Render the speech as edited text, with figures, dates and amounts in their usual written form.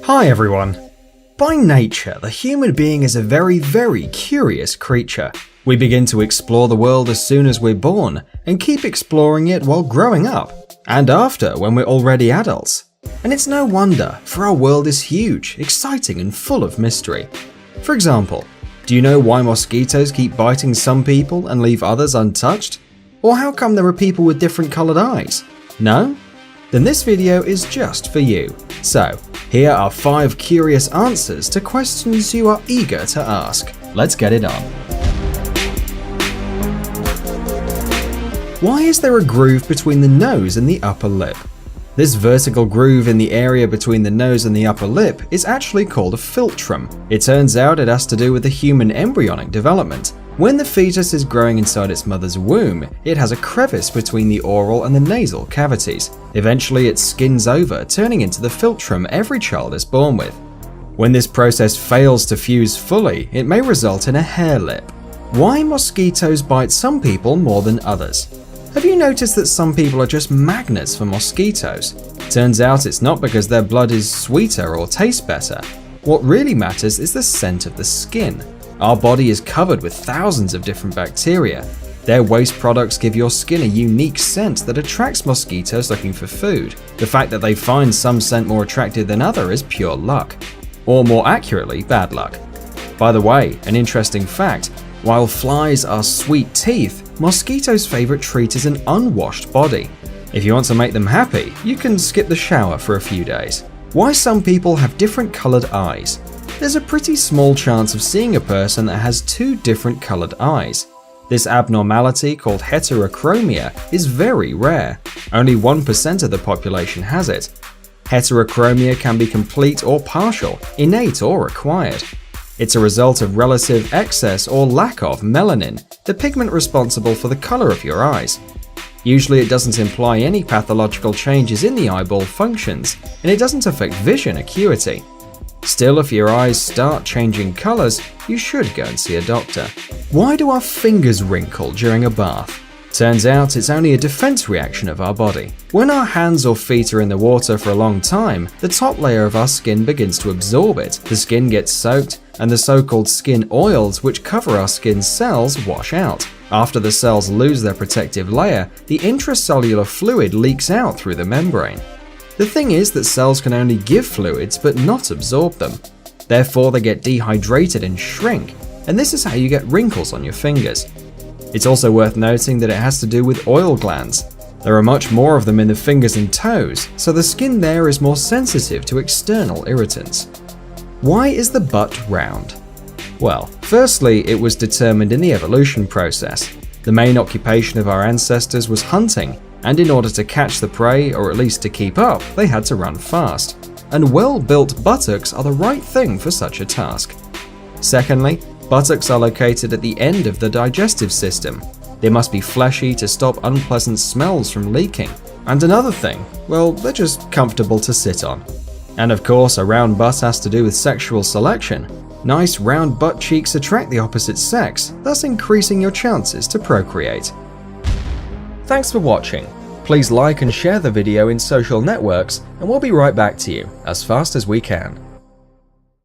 Hi everyone. By nature, the human being is a very curious creature. We begin to explore the world as soon as we're born, and keep exploring it while growing up, and after when we're already adults. And it's no wonder, for our world is huge, exciting and full of mystery. For example, do you know why mosquitoes keep biting some people and leave others untouched? Or how come there are people with different coloured eyes? No? Then this video is just for you. So, here are 5 curious answers to questions you are eager to ask. Let's get it on. Why is there a groove between the nose and the upper lip? This vertical groove in the area between the nose and the upper lip is actually called a philtrum. It turns out it has to do with the human embryonic development. When the fetus is growing inside its mother's womb, it has a crevice between the oral and the nasal cavities. Eventually it skins over, turning into the philtrum every child is born with. When this process fails to fuse fully, it may result in a hair lip. Why mosquitoes bite some people more than others? Have you noticed that some people are just magnets for mosquitoes? Turns out it's not because their blood is sweeter or tastes better. What really matters is the scent of the skin. Our body is covered with thousands of different bacteria. Their waste products give your skin a unique scent that attracts mosquitoes looking for food. The fact that they find some scent more attractive than other is pure luck. Or more accurately, bad luck. By the way, an interesting fact, while flies are sweet teeth, mosquitoes' favorite treat is an unwashed body. If you want to make them happy, you can skip the shower for a few days. Why some people have different colored eyes? There's a pretty small chance of seeing a person that has 2 different colored eyes. This abnormality, called heterochromia, is very rare. Only 1% of the population has it. Heterochromia can be complete or partial, innate or acquired. It's a result of relative excess or lack of melanin, the pigment responsible for the color of your eyes. Usually it doesn't imply any pathological changes in the eyeball functions, and it doesn't affect vision acuity. Still, if your eyes start changing colors, you should go and see a doctor. Why do our fingers wrinkle during a bath? Turns out it's only a defense reaction of our body. When our hands or feet are in the water for a long time, the top layer of our skin begins to absorb it. The skin gets soaked, and the so-called skin oils which cover our skin cells wash out. After the cells lose their protective layer, the intracellular fluid leaks out through the membrane. The thing is that cells can only give fluids but not absorb them. Therefore, they get dehydrated and shrink, and this is how you get wrinkles on your fingers. It's also worth noting that it has to do with oil glands. There are much more of them in the fingers and toes, so the skin there is more sensitive to external irritants. Why is the butt round? Well, firstly, it was determined in the evolution process. The main occupation of our ancestors was hunting, and in order to catch the prey, or at least to keep up, they had to run fast. And well-built buttocks are the right thing for such a task. Secondly, buttocks are located at the end of the digestive system. They must be fleshy to stop unpleasant smells from leaking. And another thing, well, they're just comfortable to sit on. And of course, a round butt has to do with sexual selection. Nice round butt cheeks attract the opposite sex, thus increasing your chances to procreate. Thanks for watching. Please like and share the video in social networks, and we'll be right back to you as fast as we can.